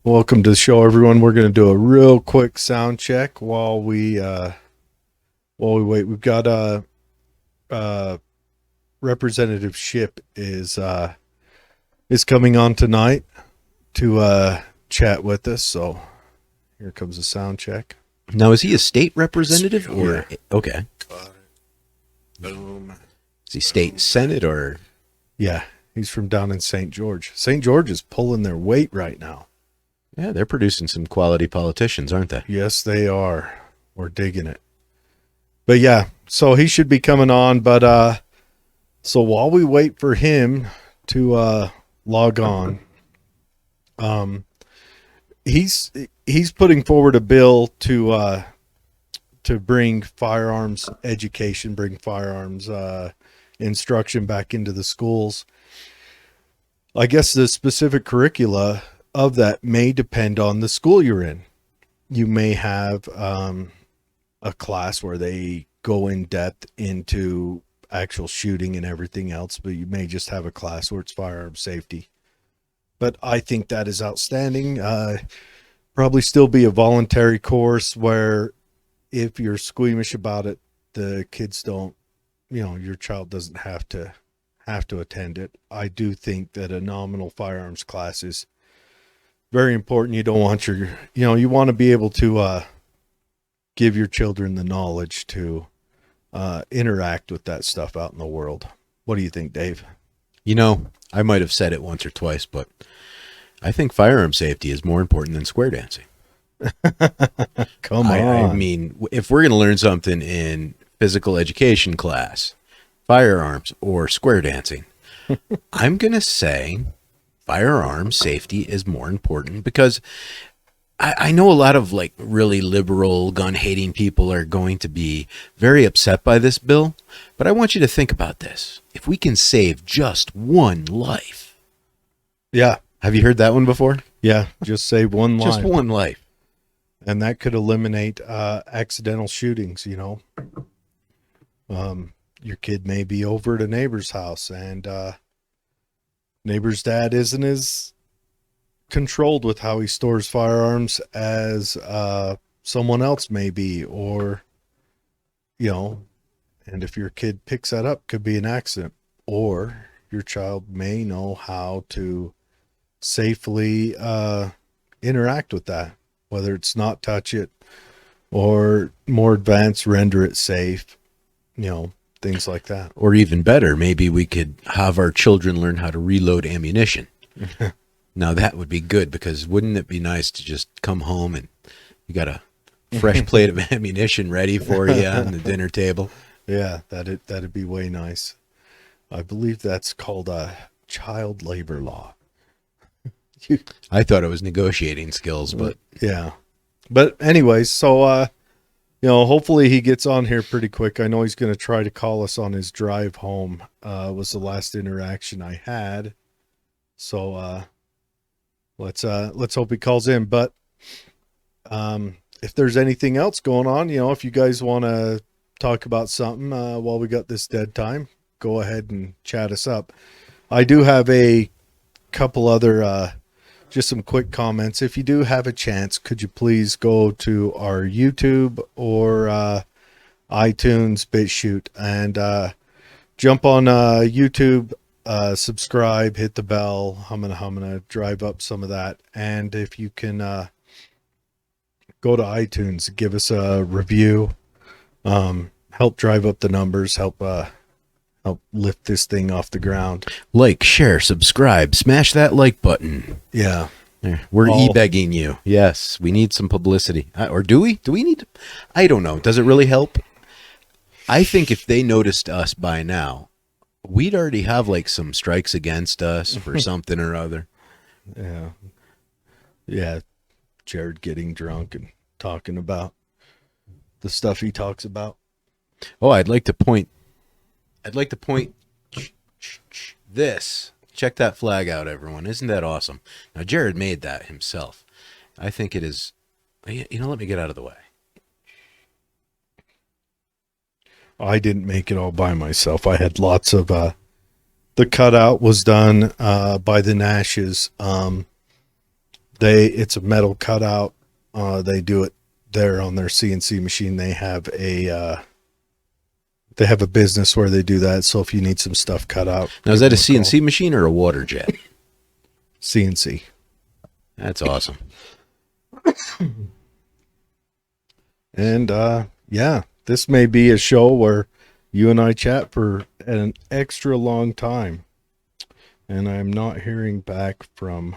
Welcome to the show, everyone. We're going to do a real quick sound check while we wait. We've got uh Representative Shipp is coming on tonight to chat with us. So here comes the sound check. Now, is he a state representative or okay? Got it. Boom. Is he state senate or? Yeah, he's from down in St. George. St. George is pulling their weight right now. Yeah, they're producing some quality politicians, aren't they? Yes, they are. We're digging it. But yeah, so he should be coming on. But so while we wait for him to log on, he's putting forward a bill to bring firearms education, bring firearms instruction back into the schools. I guess the specific curricula of that may depend on the school you're in. You may have a class where they go in depth into actual shooting and everything else, but you may just have a class where it's firearm safety. But I think that is outstanding. Probably still be a voluntary course where if you're squeamish about it, the kids don't, your child doesn't have to attend it. I do think that a nominal firearms class is very important. You don't want you want to be able to give your children the knowledge to interact with that stuff out in the world. What do you think, Dave? I might have said it once or twice, but I think firearm safety is more important than square dancing. Come on. I mean, if we're going to learn something in physical education class, firearms or square dancing, I'm going to say firearm safety is more important because I know a lot of like really liberal gun hating people are going to be very upset by this bill, but I want you to think about this. If we can save just one life. Yeah. Have you heard that one before? Yeah. Just save one life. Just one life. And that could eliminate accidental shootings, your kid may be over at a neighbor's house and neighbor's dad isn't as controlled with how he stores firearms as someone else may be, or and if your kid picks that up, could be an accident, or your child may know how to safely interact with that, whether it's not touch it or more advanced render it safe, things like that. Or even better, maybe we could have our children learn how to reload ammunition. Now that would be good, because wouldn't it be nice to just come home and you got a fresh plate of ammunition ready for you on the dinner table? Yeah, that'd be way nice. I believe that's called child labor law. I thought it was negotiating skills, but yeah. But anyways, so hopefully he gets on here pretty quick. I know he's going to try to call us on his drive home. Was the last interaction I had. So let's hope he calls in. But if there's anything else going on, if you guys want to talk about something while we got this dead time, go ahead and chat us up. I do have a couple other just some quick comments. If you do have a chance, could you please go to our YouTube or iTunes BitChute and jump on YouTube, subscribe, hit the bell. I'm gonna drive up some of that. And if you can go to iTunes, give us a review, help drive up the numbers, help lift this thing off the ground. Like, share, subscribe, smash that like button. Yeah. We're e-begging you. Yes, we need some publicity. Or do we? Do we need? I don't know. Does it really help? I think if they noticed us by now, we'd already have like some strikes against us for something or other. Yeah. Yeah. Jared getting drunk and talking about the stuff he talks about. Oh, I'd like to point this. Check that flag out, everyone. Isn't that awesome? Now, Jared made that himself. I think it is. Let me get out of the way. I didn't make it all by myself. I had lots of the cutout was done by the Nashes. It's a metal cutout. They do it there on their CNC machine. They have a business where they do that. So if you need some stuff cut out, Now, is that a give them call. CNC machine or a water jet? CNC. That's awesome. And yeah, this may be a show where you and I chat for an extra long time. And I'm not hearing back from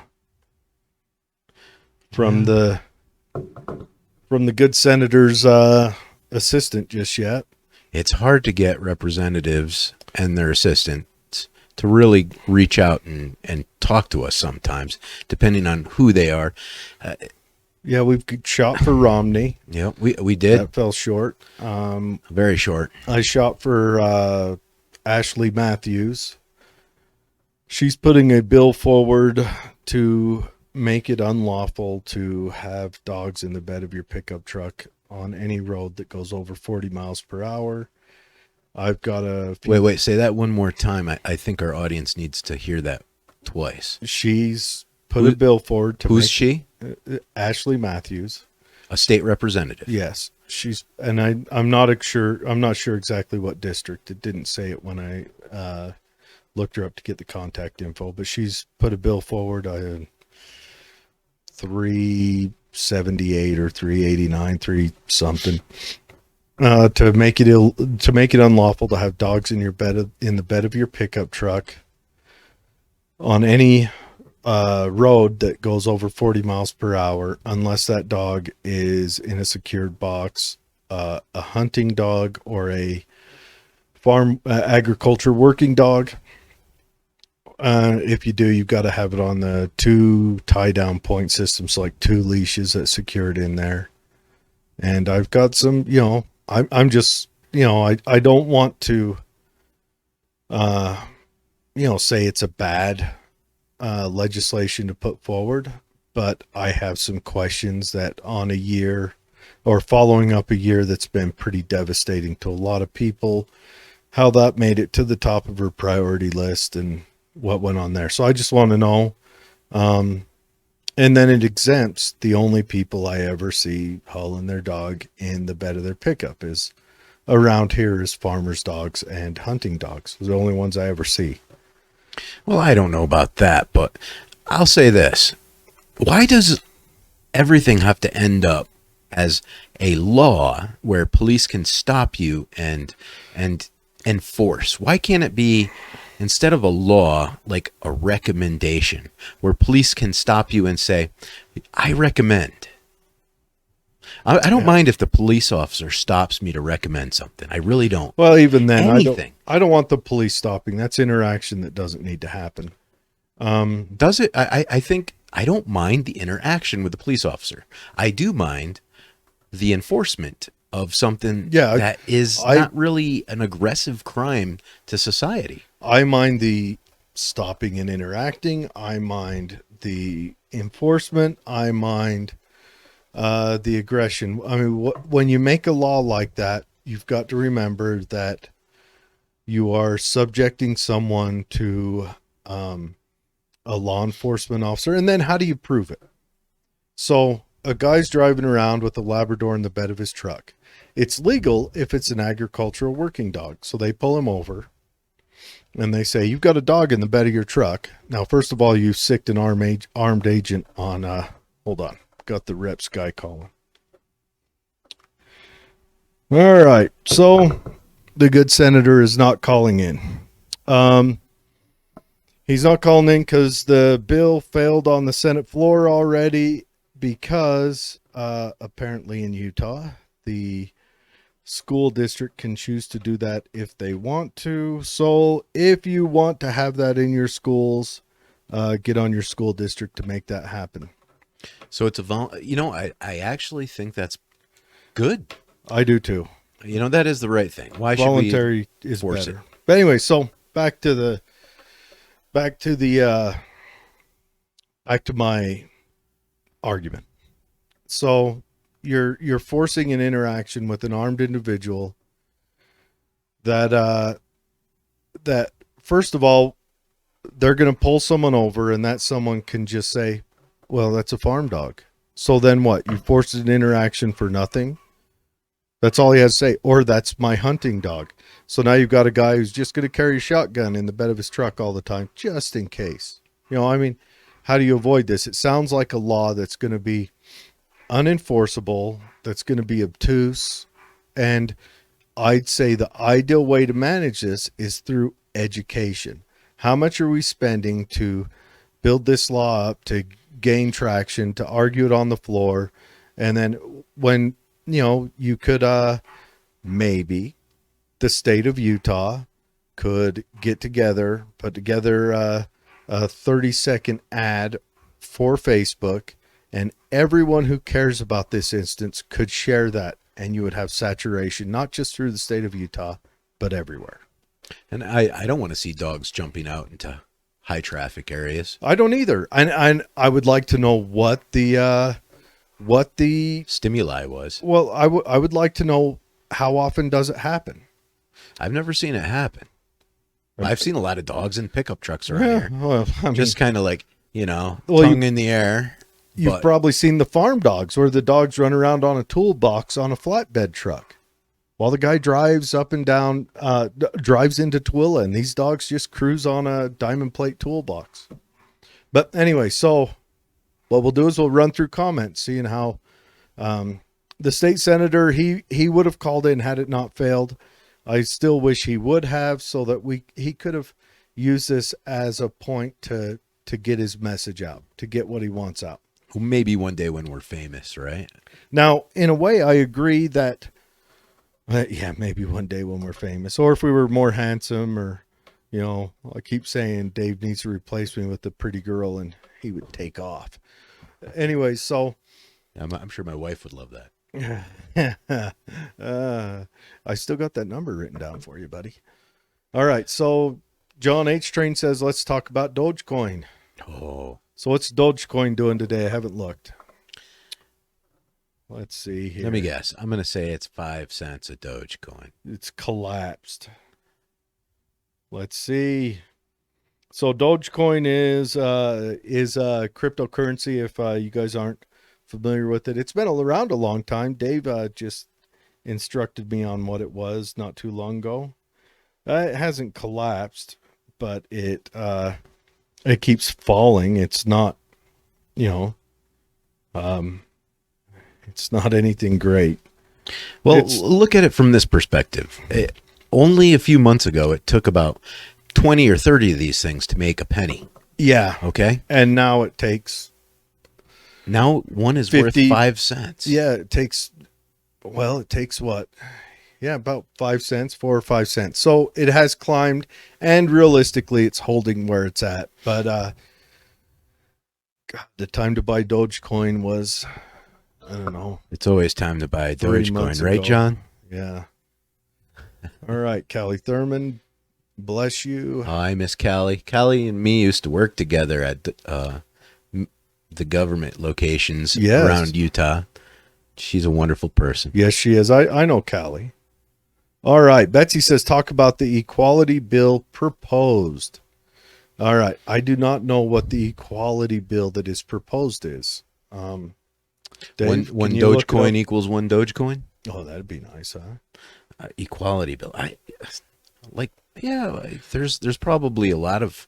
the good senator's assistant just yet. It's hard to get representatives and their assistants to really reach out and talk to us sometimes, depending on who they are. Yeah, we've shot for Romney. Yeah, we did. That fell short. Very short. I shot for Ashley Matthews. She's putting a bill forward to make it unlawful to have dogs in the bed of your pickup truck on any road that goes over 40 miles per hour. I've got a few. Wait, say that one more time. I think our audience needs to hear that twice. She's put a bill forward to Who's she? Ashley Matthews. A state representative. Yes. I'm not sure exactly what district. It didn't say it when I looked her up to get the contact info, but she's put a bill forward. I had 378 or 389, 3 something, to make it unlawful to have dogs in the bed of your pickup truck on any road that goes over 40 miles per hour, unless that dog is in a secured box, a hunting dog or a farm agriculture working dog. If you do, you've got to have it on the 2 tie down point systems, like 2 leashes that secure it in there. And I've got some, I'm just, I don't want to, say it's a bad legislation to put forward, but I have some questions that on a year or following up a year that's been pretty devastating to a lot of people, how that made it to the top of her priority list and what went on there. So I just want to know. And then it exempts the only people I ever see hauling their dog in the bed of their pickup is around here is farmers' dogs and hunting dogs. Those are the only ones I ever see. Well, I don't know about that, but I'll say this. Why does everything have to end up as a law where police can stop you and enforce? Why can't it be, instead of a law, like a recommendation where police can stop you and say, I recommend? I don't mind if the police officer stops me to recommend something. I really don't. Well, even then, Anything. I don't want the police stopping. That's interaction that doesn't need to happen. Does it? I think I don't mind the interaction with the police officer. I do mind the enforcement of something that is not really an aggressive crime to society. I mind the stopping and interacting. I mind the enforcement. I mind the aggression. I mean, when you make a law like that, you've got to remember that you are subjecting someone to a law enforcement officer. And then how do you prove it? So a guy's driving around with a Labrador in the bed of his truck. It's legal if it's an agricultural working dog. So they pull him over and they say, you've got a dog in the bed of your truck. Now, first of all, you sicked an armed agent on, hold on. Got the reps guy calling. All right. So the good senator is not calling in. He's not calling in because the bill failed on the Senate floor already because apparently in Utah, the school district can choose to do that if they want to. So if you want to have that in your schools, get on your school district to make that happen. So it's I actually think that's good. I do too. That is the right thing. Why should voluntary we is force better? it? But anyway, so back to my argument. So you're forcing an interaction with an armed individual that first of all, they're going to pull someone over, and that someone can just say, Well, that's a farm dog. So then what? You forced an interaction for nothing? That's all he has to say. Or that's my hunting dog. So now you've got a guy who's just going to carry a shotgun in the bed of his truck all the time, just in case. I mean, how do you avoid this? It sounds like a law that's going to be unenforceable, that's going to be obtuse. And I'd say the ideal way to manage this is through education. How much are we spending to build this law up, to gain traction, to argue it on the floor? And then when, you could, maybe the state of Utah could get together, put together a 30-second ad for Facebook, and everyone who cares about this instance could share that, and you would have saturation, not just through the state of Utah, but everywhere. And I don't want to see dogs jumping out into high traffic areas. I don't either. And I would like to know what the Stimuli was. well, I would like to know how often does it happen? I've never seen it happen. I've seen a lot of dogs in pickup trucks around Yeah, here. well, I mean, Just kind of like, Well, tongue in the air. you've but- probably seen the farm dogs where the dogs run around on a toolbox on a flatbed truck while the guy drives up and down, drives into Tooele, and these dogs just cruise on a diamond plate toolbox. But anyway, so what we'll do is we'll run through comments, seeing how the state senator, he would have called in had it not failed. I still wish he would have, so that he could have used this as a point to get his message out, to get what he wants out. Maybe one day when we're famous, right? Now, in a way, I agree that, maybe one day when we're famous, or if we were more handsome, or, I keep saying Dave needs to replace me with a pretty girl and he would take off. Anyway, so I'm sure my wife would love that. I still got that number written down for you, buddy. All right. So John H. Train says, let's talk about Dogecoin. Oh, So what's Dogecoin doing today? I haven't looked. Let's see here. let me guess. I'm going to say it's 5 cents a Dogecoin. It's collapsed. Let's see. So Dogecoin is a cryptocurrency. If you guys aren't familiar with it, it's been around a long time. Dave just instructed me on what it was not too long ago. It hasn't collapsed, but it keeps falling. It's not, it's not anything great. Well, It's- look at it from this perspective. Only a few months ago, it took about 20 or 30 of these things to make a penny. Yeah. Okay. And now it takes, Now one is 50 worth 5 cents. it takes what? Yeah, about 5 cents, 4 or 5 cents. So it has climbed, and realistically it's holding where it's at. But God, the time to buy Dogecoin was, I don't know. It's always time to buy 3 months Dogecoin, right, ago. John? Yeah. All right, Callie Thurman, bless you. Oh, I miss Callie. Callie and me used to work together at the government locations Yes. around Utah. She's a wonderful person. Yes, she is. I know Callie. All right. Betsy says, talk about the equality bill proposed. All right. I do not know what the equality bill that is proposed is. Dave, One can you look it Dogecoin up? equals one Dogecoin. Oh, that'd be nice, huh? Equality bill. There's probably a lot of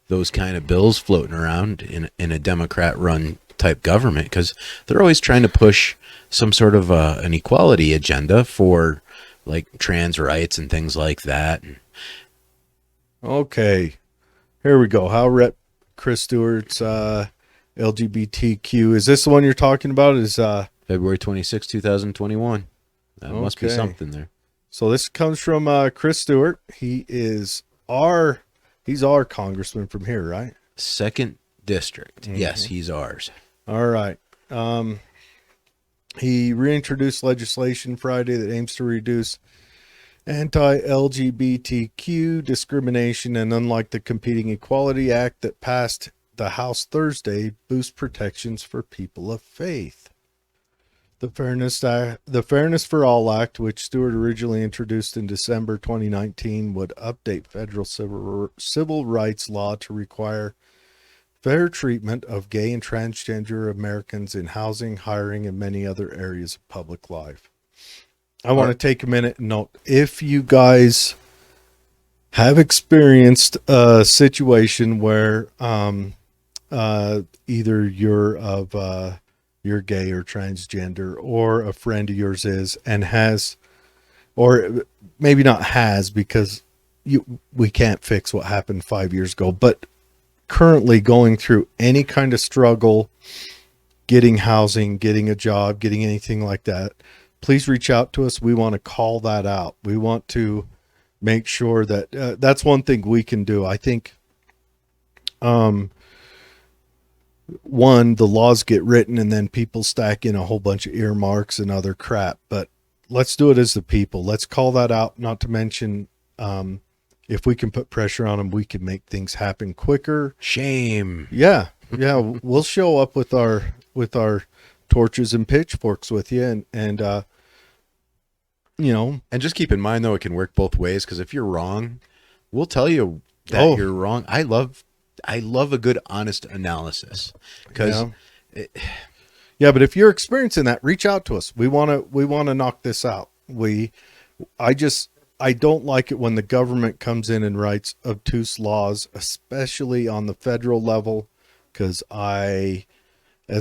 those kind of bills floating around in a Democrat run type government, because they're always trying to push some sort of an equality agenda for like trans rights and things like that. Okay. Here we go. How Rep Chris Stewart's LGBTQ. Is this the one you're talking about? Is February 26, 2021. That must be Okay. something there. So this comes from Chris Stewart. He's our congressman from here, right? Second district. Yes, he's ours. All right. He reintroduced legislation Friday that aims to reduce anti-LGBTQ discrimination, and unlike the competing Equality Act that passed the House Thursday, boost protections for people of faith. The Fairness for All Act, which Stewart originally introduced in December 2019, would update federal civil rights law to require fair treatment of gay and transgender Americans in housing, hiring, and many other areas of public life. I want to take a minute and note, if you guys have experienced a situation where either you're gay or transgender, or a friend of yours is and has, or maybe not has, because we can't fix what happened 5 years ago, but currently going through any kind of struggle, getting housing, getting a job, getting anything like that, please reach out to us. We want to call that out. We want to make sure that that's one thing we can do. I think, one, the laws get written and then people stack in a whole bunch of earmarks and other crap, but let's do it as the people. Let's call that out. Not to mention, if we can put pressure on them, we can make things happen quicker. Shame. Yeah. We'll show up with our torches and pitchforks with you, and and just keep in mind, though, it can work both ways, because if you're wrong, we'll tell you that you're wrong. I love a good, honest analysis, because but if you're experiencing that, reach out to us. We want to knock this out. I don't like it when the government comes in and writes obtuse laws, especially on the federal level, because as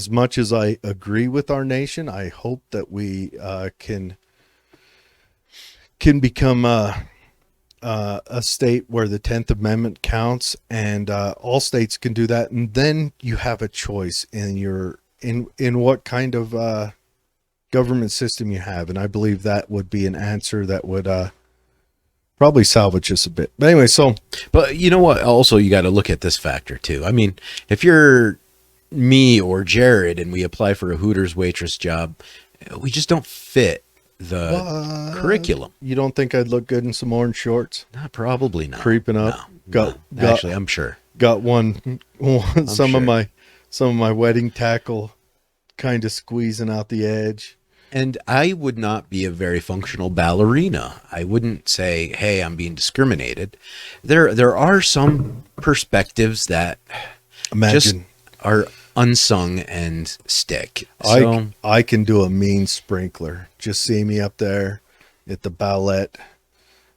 much as I agree with our nation, I hope that we can become a state where the 10th Amendment counts, and all states can do that. And then you have a choice in what kind of government system you have. And I believe that would be an answer that would probably salvage us a bit. But anyway, but you know what? Also, you got to look at this factor too. I mean, if you're me or Jared and we apply for a Hooters waitress job, we just don't fit the curriculum. You don't think I'd look good in some orange shorts? Probably not. Creeping up. No. Actually, I'm sure. Got some of my wedding tackle kind of squeezing out the edge. And I would not be a very functional ballerina. I wouldn't say, hey, I'm being discriminated. There are some perspectives that just are unsung and stick. So, I can do a mean sprinkler. Just see me up there at the ballet,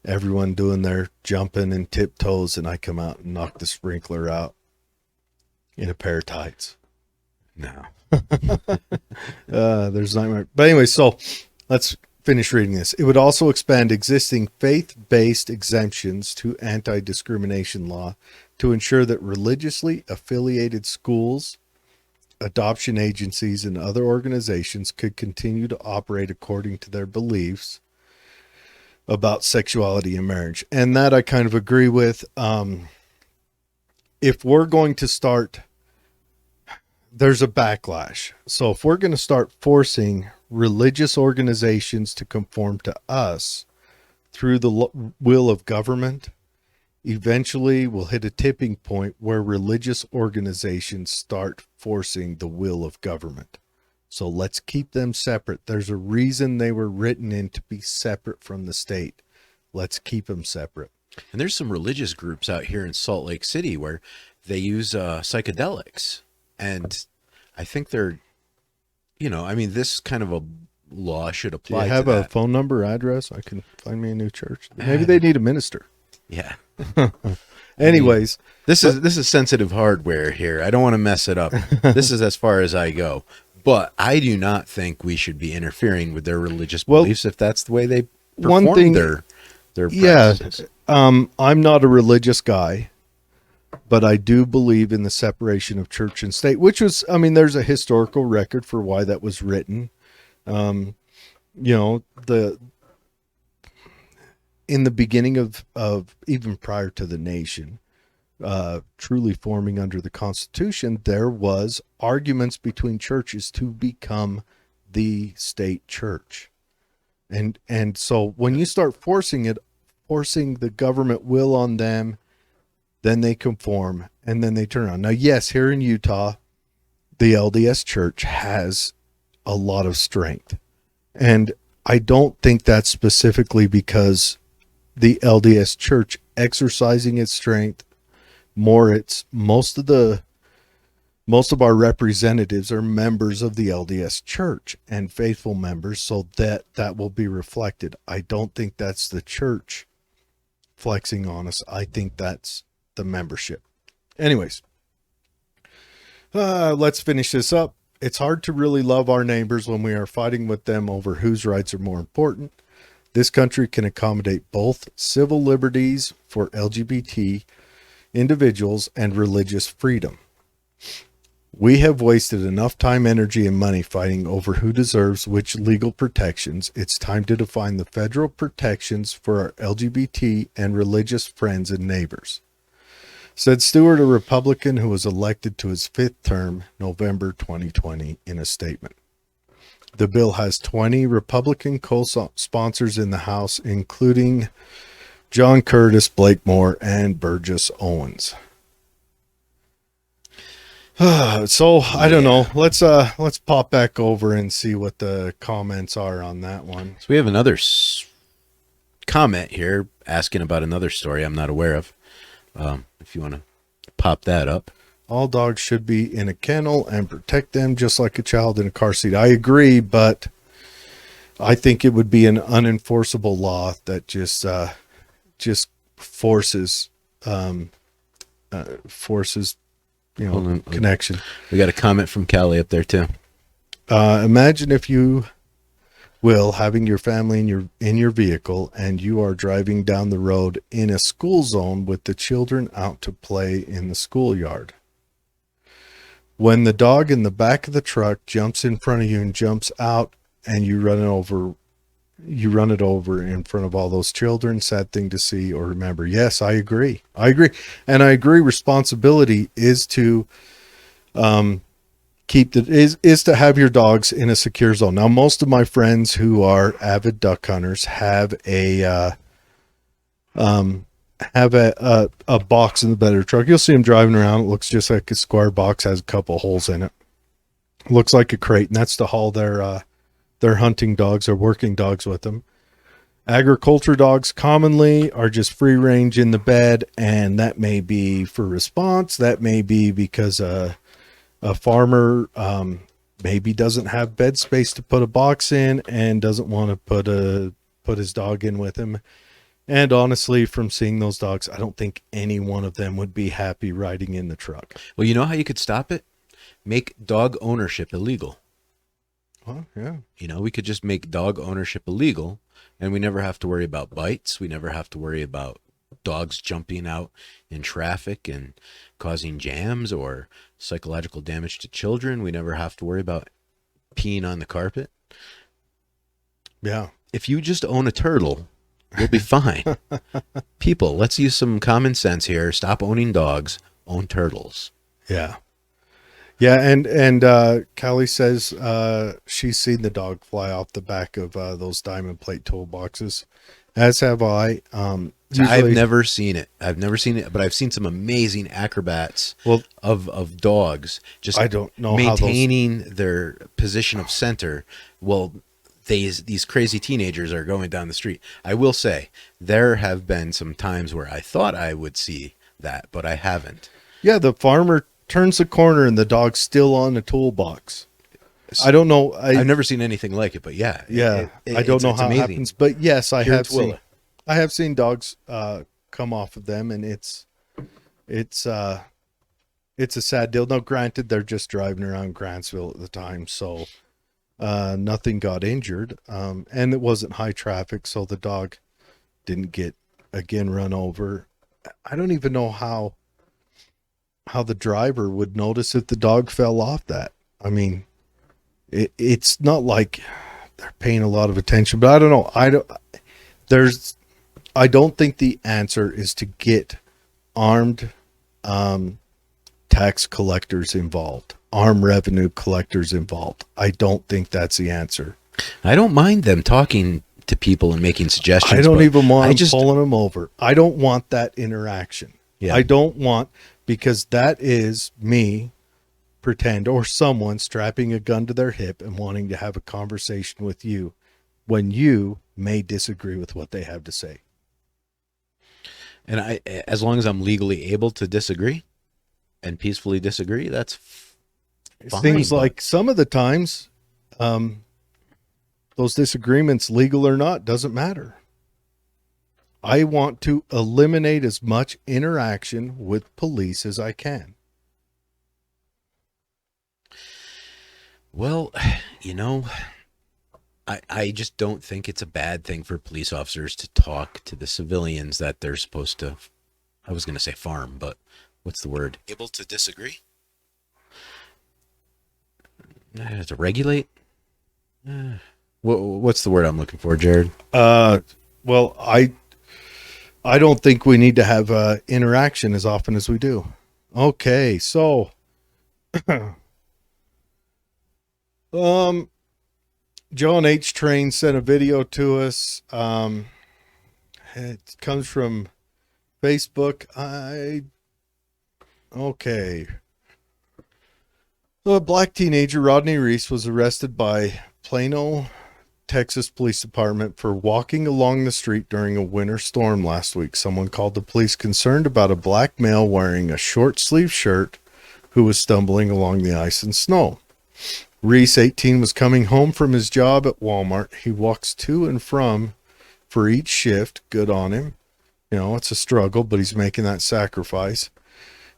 everyone doing their jumping and tiptoes, and I come out and knock the sprinkler out in a pair of tights. No. There's nightmare. But anyway, so let's finish reading this. It would also expand existing faith-based exemptions to anti-discrimination law to ensure that religiously affiliated schools, adoption agencies, and other organizations could continue to operate according to their beliefs about sexuality and marriage. And that I kind of agree with. If we're going to start, there's a backlash. So if we're going to start forcing religious organizations to conform to us through the will of government, eventually we'll hit a tipping point where religious organizations start forcing the will of government. So let's keep them separate. There's a reason they were written in to be separate from the state. Let's keep them separate. And there's some religious groups out here in Salt Lake City where they use psychedelics. And I think they're, this kind of a law should apply. Do you have a phone number, address? I can find me a new church. Maybe they need a minister. Yeah. Anyways, this is sensitive hardware here. I don't want to mess it up. This is as far as I go. But I do not think we should be interfering with their religious beliefs if that's the way they perform their practices. I'm not a religious guy, but I do believe in the separation of church and state, which was, there's a historical record for why that was written. In the beginning of even prior to the nation truly forming under the Constitution, there was arguments between churches to become the state church. And so when you start forcing the government will on them, then they conform, and then they turn around. Now, yes, here in Utah, the LDS Church has a lot of strength. And I don't think that's specifically because the LDS Church exercising its strength more. It's most of the Most of our representatives are members of the LDS Church and faithful members, so that will be reflected. I don't think that's the church flexing on us. I think that's the membership. Anyways, let's finish this up. It's hard to really love our neighbors when we are fighting with them over whose rights are more important. This country can accommodate both civil liberties for LGBT individuals and religious freedom. We have wasted enough time, energy, and money fighting over who deserves which legal protections. It's time to define the federal protections for our LGBT and religious friends and neighbors, said Stewart, a Republican who was elected to his 5th term, November 2020, in a statement. The bill has 20 Republican co-sponsors in the House, including John Curtis, Blake Moore, and Burgess Owens. So I don't know. Let's pop back over and see what the comments are on that one. So we have another comment here asking about another story I'm not aware of. If you want to pop that up. All dogs should be in a kennel and protect them just like a child in a car seat. I agree, but I think it would be an unenforceable law that just forces connection. We got a comment from Callie up there too. Imagine, if you will, having your family in your vehicle and you are driving down the road in a school zone with the children out to play in the schoolyard. When the dog in the back of the truck jumps in front of you and jumps out and you run it over in front of all those children. Sad thing to see or remember. Yes, I agree. And I agree responsibility is to is to have your dogs in a secure zone. Now, most of my friends who are avid duck hunters have a box in the bed of their truck. You'll see them driving around. It looks just like a square box, has a couple holes in it. Looks like a crate, and that's to haul their hunting dogs or working dogs with them. Agriculture dogs commonly are just free range in the bed, and that may be for response. That may be because a farmer maybe doesn't have bed space to put a box in and doesn't want to put his dog in with him. And honestly, from seeing those dogs, I don't think any one of them would be happy riding in the truck. Well, you know how you could stop it? Make dog ownership illegal. Well, yeah. You know, we could just make dog ownership illegal, and we never have to worry about bites. We never have to worry about dogs jumping out in traffic and causing jams or psychological damage to children. We never have to worry about peeing on the carpet. Yeah. If you just own a turtle, you'll be fine. People, let's use some common sense here. Stop owning dogs, own turtles. Yeah. Yeah, and Callie says she's seen the dog fly off the back of those diamond plate toolboxes, as have I. I've never seen it. But I've seen some amazing acrobats of dogs. Just I don't know maintaining their position of center. Well, these crazy teenagers are going down the street. I will say there have been some times where I thought I would see that, but I haven't. Yeah, the farmer turns the corner and the dog's still on the toolbox. I don't know. I've never seen anything like it, but yeah. I don't know how it happens, but yes, I have seen dogs come off of them, and it's a sad deal. Now, granted, they're just driving around Grantsville at the time, so nothing got injured, and it wasn't high traffic, so the dog didn't get again run over. I don't even know how the driver would notice if the dog fell off that. I mean, it's not like they're paying a lot of attention, but I don't know. I don't think the answer is to get armed tax collectors involved, armed revenue collectors involved. I don't think that's the answer. I don't mind them talking to people and making suggestions. I don't even want them pulling them over. I don't want that interaction. Yeah. I don't want, because that is me or someone strapping a gun to their hip and wanting to have a conversation with you when you may disagree with what they have to say. And as long as I'm legally able to disagree and peacefully disagree, that's It fine, seems but- like some of the times, those disagreements, legal or not, doesn't matter. I want to eliminate as much interaction with police as I can. Well, you know, I just don't think it's a bad thing for police officers to talk to the civilians that they're supposed to, I was going to say farm, but what's the word? Able to disagree? To regulate? What's the word I'm looking for, Jared? Well, I don't think we need to have interaction as often as we do. Okay, so John H. Train sent a video to us. It comes from Facebook. Okay. So a black teenager, Rodney Reese, was arrested by Plano, Texas Police Department for walking along the street during a winter storm last week. Someone called the police concerned about a black male wearing a short sleeve shirt who was stumbling along the ice and snow. Reese, 18, was coming home from his job at Walmart. He walks to and from for each shift. Good on him. You know, it's a struggle, but he's making that sacrifice.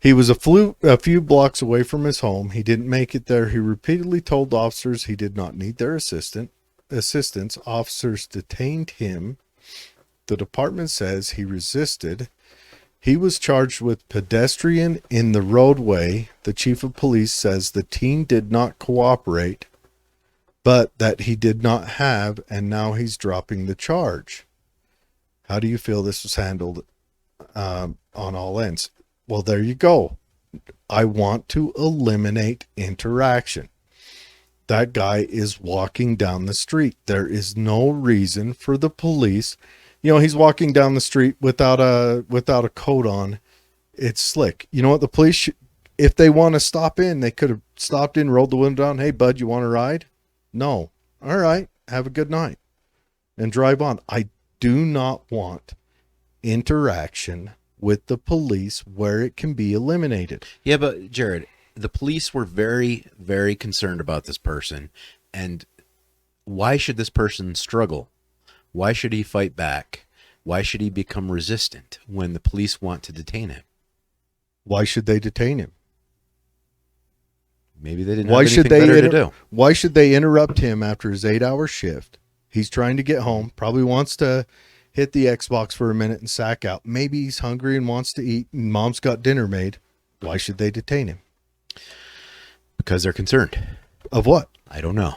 He was a few blocks away from his home. He didn't make it there. He repeatedly told officers he did not need their assistance. Officers detained him. The department says he resisted. He was charged with pedestrian in the roadway. The chief of police says the teen did not cooperate, but that he did not have, and now he's dropping the charge. How do you feel this was handled on all ends? Well, there you go. I want to eliminate interaction. That guy is walking down the street. There is no reason for the police. You know, he's walking down the street without a coat on. It's slick. You know what? The police, if they want to stop in, they could have stopped in, rolled the window down. Hey, bud, you want to ride? No. All right. Have a good night. And drive on. I do not want interaction with the police where it can be eliminated. Yeah, but Jared, the police were very, very concerned about this person. And why should this person struggle? Why should he fight back? Why should he become resistant when the police want to detain him? Why should they detain him? Maybe they didn't have anything better to do. Why should they interrupt him after his 8-hour shift? He's trying to get home, probably wants to hit the Xbox for a minute and sack out. Maybe he's hungry and wants to eat, and mom's got dinner made. Why should they detain him? Because they're concerned. Of what? I don't know.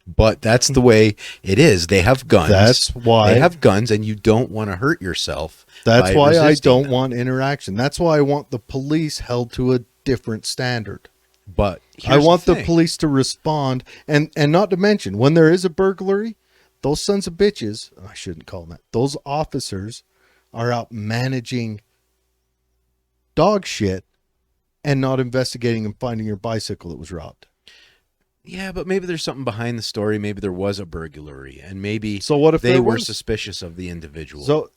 But that's the way it is. They have guns. That's why they have guns, and you don't want to hurt yourself. That's why I don't them. want interaction. That's why I want the police held to a different standard. But I want the police to respond, and not to mention when there is a burglary, those sons of bitches, I shouldn't call them that, those officers are out managing dog shit and not investigating and finding your bicycle that was robbed. Yeah, but maybe there's something behind the story. Maybe there was a burglary, and maybe so what if they were was? suspicious of the individual. So,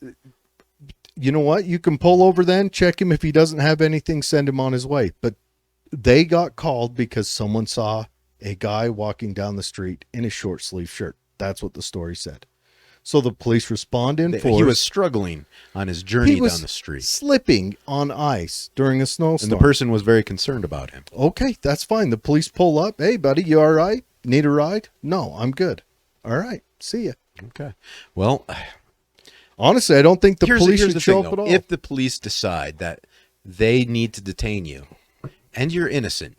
you know what? You can pull over then, check him. If he doesn't have anything, send him on his way. But they got called because someone saw a guy walking down the street in a short sleeve shirt. That's what the story said. So the police respond in force. He was struggling on his journey down the street. Slipping on ice during a snowstorm. And the person was very concerned about him. Okay, that's fine. The police pull up. Hey, buddy, you all right? Need a ride? No, I'm good. All right, see ya. Okay. Well, honestly, I don't think the police should show up at all. If the police decide that they need to detain you and you're innocent,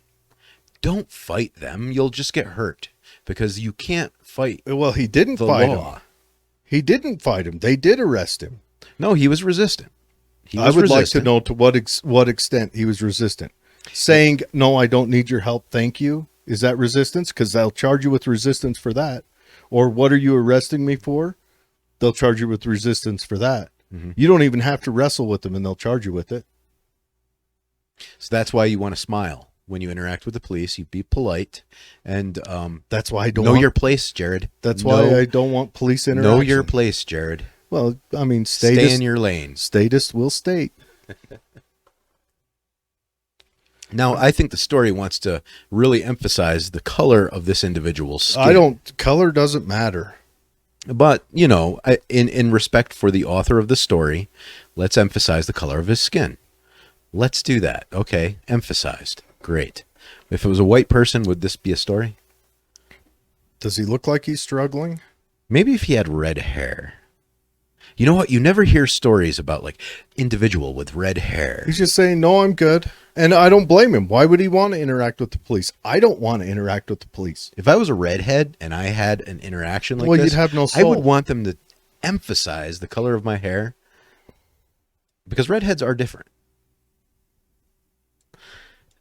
don't fight them. You'll just get hurt because you can't fight. Well, he didn't fight him. He didn't fight him. They did arrest him. No, he was resistant. I would like to know to what extent he was resistant. Saying, no, I don't need your help, thank you. Is that resistance? Because they'll charge you with resistance for that. Or what are you arresting me for? They'll charge you with resistance for that. Mm-hmm. You don't even have to wrestle with them and they'll charge you with it. So that's why you want to smile. When you interact with the police, you be polite, and that's why I don't know your place, Jared. That's why I don't want police interaction. Know your place, Jared. Well, I mean, stay in your lane. Statist will state. Now, I think the story wants to really emphasize the color of this individual's skin. Color doesn't matter. But, in respect for the author of the story, let's emphasize the color of his skin. Let's do that. Okay, emphasized. Great. If it was a white person, would this be a story? Does he look like he's struggling? Maybe if he had red hair. You know what? You never hear stories about like individual with red hair. He's just saying, no, I'm good. And I don't blame him. Why would he want to interact with the police? I don't want to interact with the police. If I was a redhead and I had an interaction like this, you'd have no I soul. would want them to emphasize the color of my hair because redheads are different.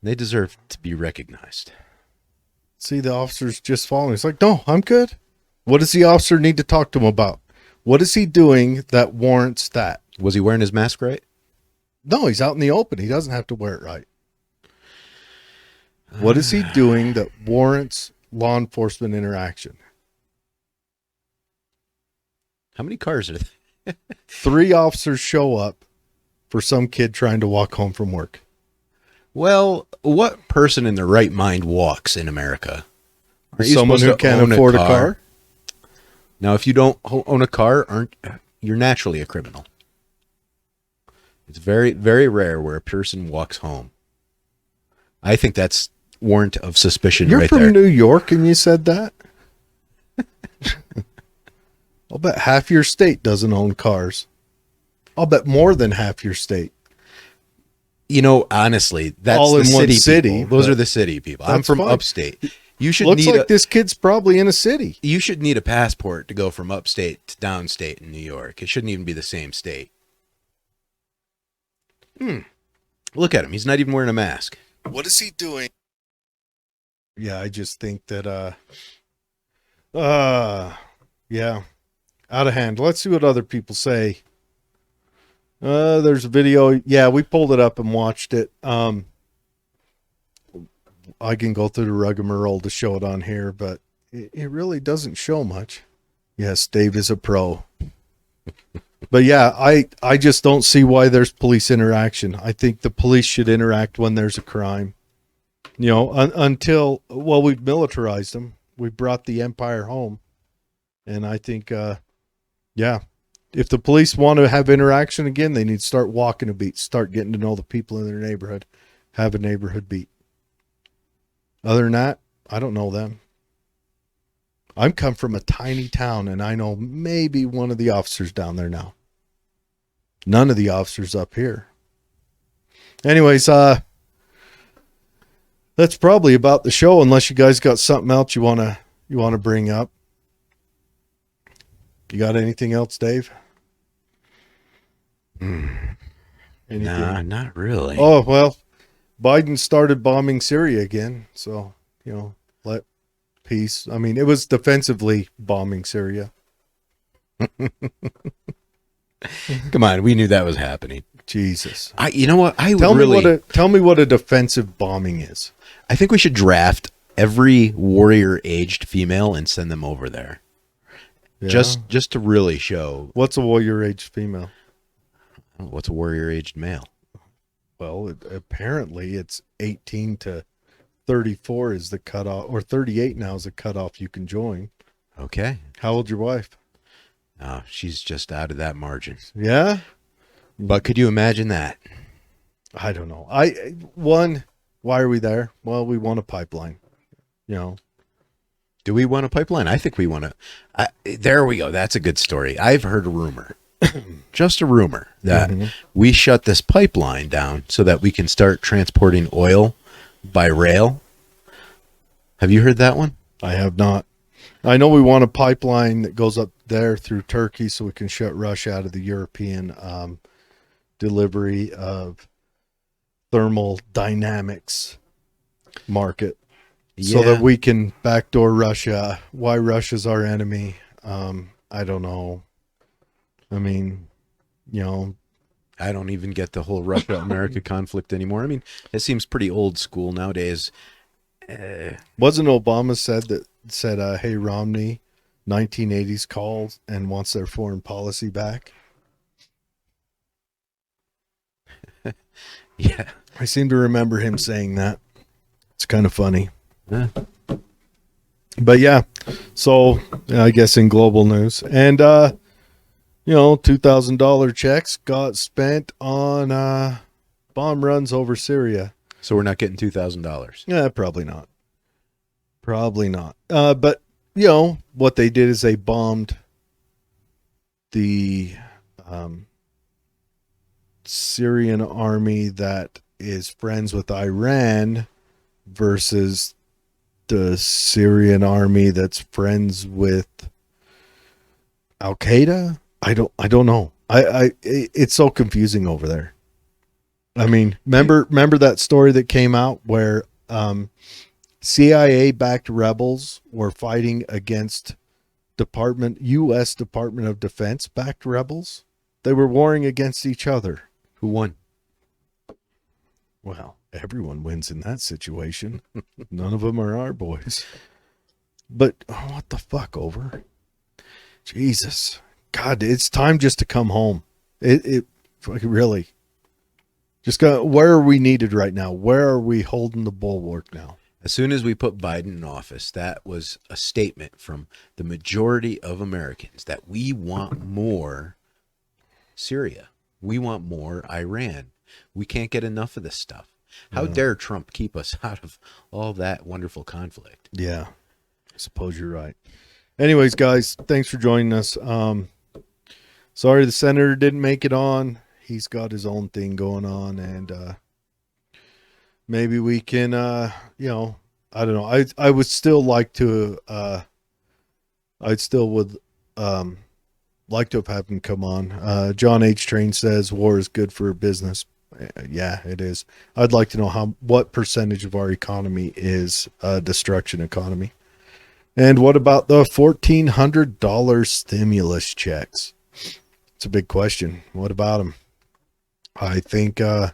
They deserve to be recognized. See, the officer's just following. He's like, no, I'm good. What does the officer need to talk to him about? What is he doing that warrants that? Was he wearing his mask right? No, he's out in the open. He doesn't have to wear it right. What is he doing that warrants law enforcement interaction? How many cars are there? 3 officers show up for some kid trying to walk home from work. Well, what person in their right mind walks in America? Aren't you Someone supposed who to can't own afford a car? Now, if you don't own a car, you're naturally a criminal. It's very, very rare where a person walks home. I think that's warrant of suspicion. You're right from there. New York and you said that? I'll bet half your state doesn't own cars. I'll bet more than half your state. Honestly, that's all the in one city. People. Those are the city people. I'm from upstate. You should Looks need like this kid's probably in a city. You should need a passport to go from upstate to downstate in New York. It shouldn't even be the same state. Look at him. He's not even wearing a mask. What is he doing? Yeah, I just think that yeah, out of hand. Let's see what other people say. There's a video. Yeah, we pulled it up and watched it. I can go through the rigmarole to show it on here, but it really doesn't show much. Yes, Dave is a pro. But yeah, I just don't see why there's police interaction. I think the police should interact when there's a crime. Until we've militarized them. We brought the empire home. And I think, yeah, if the police want to have interaction again, they need to start walking a beat, start getting to know the people in their neighborhood, have a neighborhood beat. Other than that, I don't know them. I'm come from a tiny town, and I know maybe one of the officers down there now. None of the officers up here. Anyways, that's probably about the show, unless you guys got something else you wanna bring up. You got anything else, Dave? Nah, not really. Oh, well, Biden started bombing Syria again. So, let peace. I mean, it was defensively bombing Syria. Come on, we knew that was happening. Jesus. You know what? Tell me what a defensive bombing is. I think we should draft every warrior-aged female and send them over there. Yeah. Just to really show. What's a warrior-aged female? What's a warrior-aged male? Well, apparently it's 18 to 34 is the cutoff, or 38 now is the cutoff you can join. Okay. How old's your wife? Oh, she's just out of that margin. Yeah? But could you imagine that? I don't know. Why are we there? Well, we want a pipeline. Do we want a pipeline? I think we want to. There we go. That's a good story. I've heard a rumor, just a rumor, that we shut this pipeline down so that we can start transporting oil by rail. Have you heard that one? I have not. I know we want a pipeline that goes up there through Turkey so we can shut Russia out of the European delivery of thermal dynamics market. Yeah. So that we can backdoor Russia. Why Russia's our enemy? I don't know. I mean, I don't even get the whole Russia-America conflict anymore. I mean, it seems pretty old school nowadays. Wasn't Obama said, hey, Romney, 1980s calls and wants their foreign policy back? Yeah. I seem to remember him saying that. It's kind of funny. Yeah. But yeah, so I guess in global news. And, $2,000 checks got spent on bomb runs over Syria. So we're not getting $2,000. Yeah, probably not. Probably not. But, what they did is they bombed the Syrian army that is friends with Iran versus the Syrian army that's friends with Al Qaeda. I don't know. It's so confusing over there. I mean, remember that story that came out where CIA backed rebels were fighting against U.S. Department of Defense backed rebels? They were warring against each other. Who won? Well, everyone wins in that situation. None of them are our boys. But what the fuck, over? Jesus. God, it's time just to come home. It really. Just go, where are we needed right now? Where are we holding the bulwark now? As soon as we put Biden in office, that was a statement from the majority of Americans that we want more Syria. We want more Iran. We can't get enough of this stuff. How dare Trump keep us out of all that wonderful conflict? Yeah, I suppose you're right. Anyways, guys, thanks for joining us. Sorry the senator didn't make it on. He's got his own thing going on, and maybe we can, I don't know. I would still like to, I'd still would like to have had him come on. John H. Train says war is good for business. Yeah, it is. I'd like to know what percentage of our economy is destruction economy. And what about the $1,400 stimulus checks? It's a big question. What about them? I think, I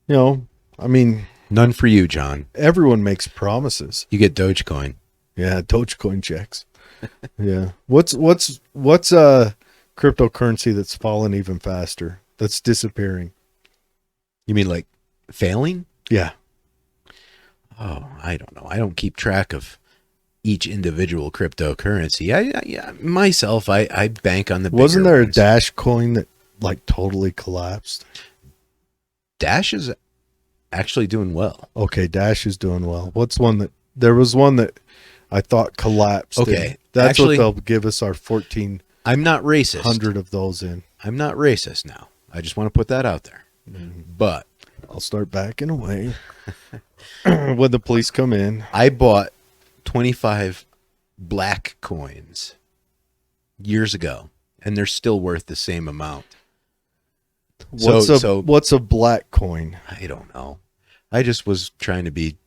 mean, None for you, John. everyone makes promises. You get Dogecoin. Yeah, Dogecoin checks. Yeah. What's cryptocurrency that's fallen even faster? That's disappearing. You mean like failing? Yeah. Oh, I don't know. I don't keep track of each individual cryptocurrency. I bank on the bigger Wasn't there ones. a Dash coin that like totally collapsed? Dash is actually doing well. Okay, Dash is doing well. There was one that I thought collapsed. Okay, and that's actually, what they'll give us our 1,400 I'm not racist. of those in. I'm not racist now. I just want to put that out there. But I'll start backing away when the police come in. I bought 25 black coins years ago, and they're still worth the same amount. What's a black coin? I don't know. I just was trying to be.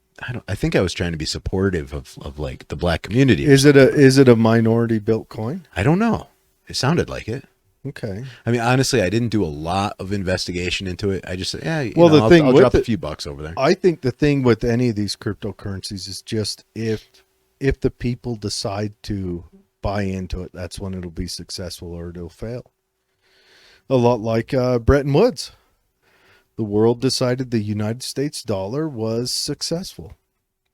I think I was trying to be supportive of like the black community. Is it a minority built coin? I don't know. It sounded like it. Okay. I mean, honestly, I didn't do a lot of investigation into it. I just said, I'll drop a few bucks over there. I think the thing with any of these cryptocurrencies is just if the people decide to buy into it, that's when it'll be successful or it'll fail. A lot like Bretton Woods. The world decided the United States dollar was successful.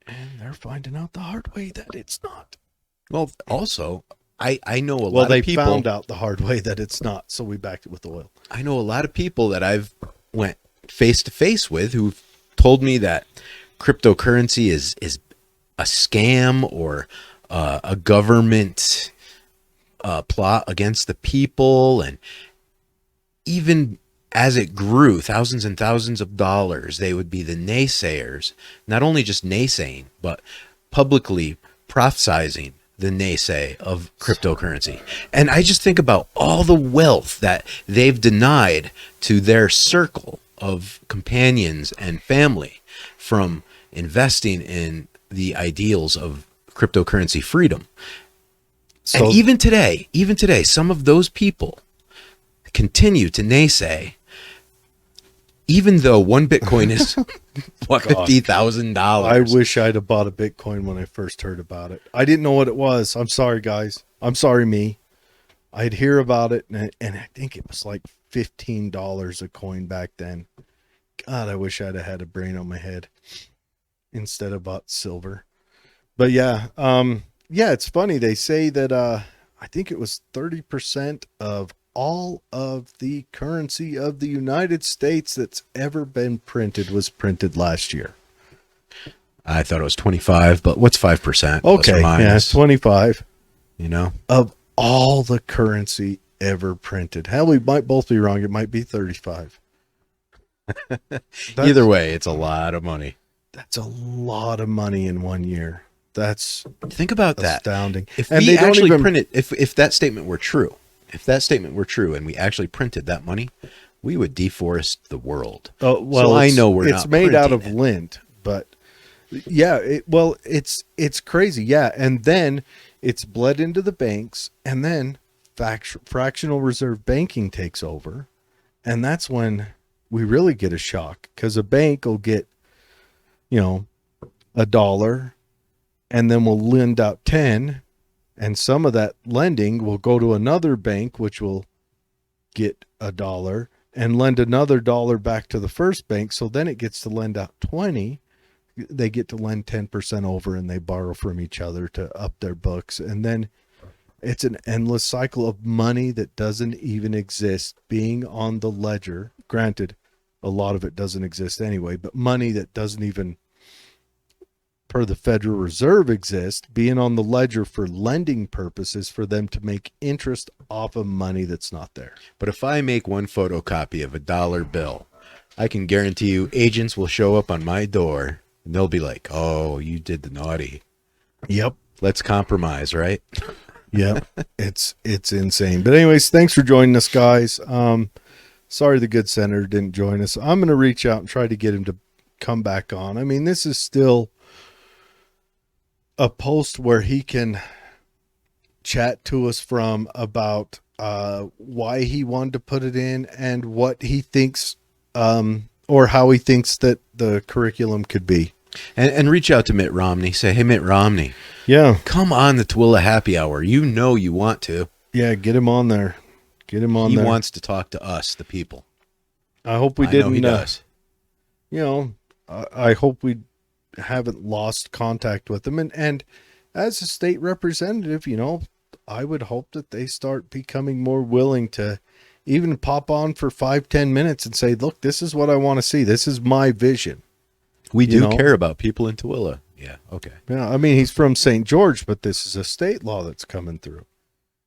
And they're finding out the hard way that it's not. Well, also, I know a Well, lot they of people. found out the hard way that it's not, so we backed it with oil. I know a lot of people that I've went face to face with who've told me that cryptocurrency is a scam or a government plot against the people, and even as it grew, thousands and thousands of dollars, they would be the naysayers, not only just naysaying, but publicly prophesizing the naysay of cryptocurrency. And I just think about all the wealth that they've denied to their circle of companions and family from investing in the ideals of cryptocurrency freedom. So and even today, some of those people continue to naysay, even though one Bitcoin is what, $50,000. I wish I'd have bought a Bitcoin when I first heard about it. I didn't know what it was. I'm sorry, guys. I'm sorry, me. I'd hear about it, and I think it was like $15 a coin back then. God, I wish I'd have had a brain on my head instead of bought silver. But yeah, yeah, it's funny. They say that I think it was 30% of all of the currency of the United States that's ever been printed was printed last year. I thought it was 25, but what's 5% plus or Okay, yeah, minus? 25 You know, of all the currency ever printed. Hell, we might both be wrong. It might be 35. either way, it's a lot of money. That's a lot of money in 1 year. That's Think about that. astounding. If And we they don't actually even printed, if that statement were true, and we actually printed that money, we would deforest the world. Oh, well, so I know we're it's not made out of printing lint, but yeah, it's crazy. Yeah, and then it's bled into the banks, and then fractional reserve banking takes over, and that's when we really get a shock because a bank will get, you know, $1, and then will lend out 10, and some of that lending will go to another bank, which will get $1 and lend another $1 back to the first bank. So then it gets to lend out 20. They get to lend 10% over, and they borrow from each other to up their books. And then it's an endless cycle of money that doesn't even exist being on the ledger. Granted, a lot of it doesn't exist anyway, but money that doesn't even, per the Federal Reserve, exist being on the ledger for lending purposes for them to make interest off of money that's not there. But if I make one photocopy of $1 bill, I can guarantee you agents will show up on my door and they'll be like, "Oh, you did the naughty. Yep. Let's compromise, right?" Yep. it's insane. But anyways, thanks for joining us, guys. Sorry the good senator didn't join us. I'm going to reach out and try to get him to come back on. I mean, this is still a post where he can chat to us from about why he wanted to put it in and what he thinks, or how he thinks that the curriculum could be. And reach out to Mitt Romney. Say, "Hey, Mitt Romney, Yeah. come on the Twilla Happy Hour. You know you want to. Yeah. Get him on there. Get him on He there. wants to talk to us, the people." I hope we I know didn't, he does. you know, I hope we haven't lost contact with them. And as a state representative, you know, I would hope that they start becoming more willing to even pop on for 5-10 minutes and say, look, this is what I want to see. This is my vision. We do know? care about people in Tooele. Yeah, okay. Yeah, I mean, he's from St. George, but this is a state law that's coming through,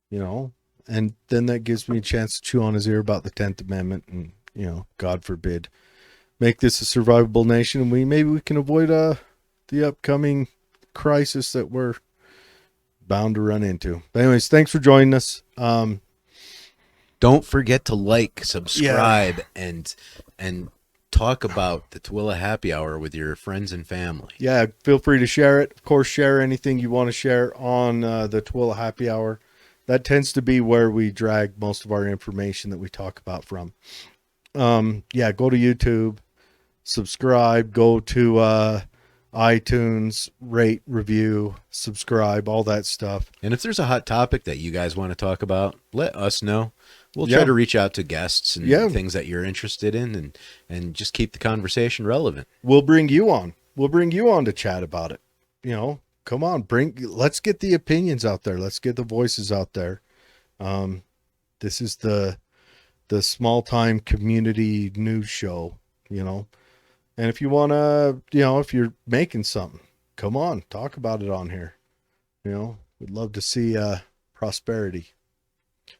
you know, and then that gives me a chance to chew on his ear about the 10th Amendment and, you know, God forbid, make this a survivable nation, and maybe we can avoid the upcoming crisis that we're bound to run into. But anyways, thanks for joining us. Don't forget to like, subscribe, and talk about the Twilla Happy Hour with your friends and family. Yeah, feel free to share it. Of course, share anything you want to share on the Twilla Happy Hour. That tends to be where we drag most of our information that we talk about from. Yeah, go to YouTube, subscribe, go to iTunes, rate, review, subscribe, all that stuff. And if there's a hot topic that you guys want to talk about, let us know. We'll try to reach out to guests and things that you're interested in, and just keep the conversation relevant. We'll bring you on. We'll bring you on to chat about it. You know, come on, let's get the opinions out there. Let's get the voices out there. This is the small time community news show, you know. And if you want to, you know, if you're making something, come on, talk about it on here. You know, we'd love to see prosperity.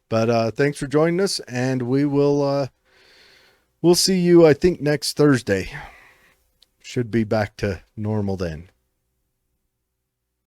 But thanks for joining us, and we'll see you, I think, next Thursday. Should be back to normal then.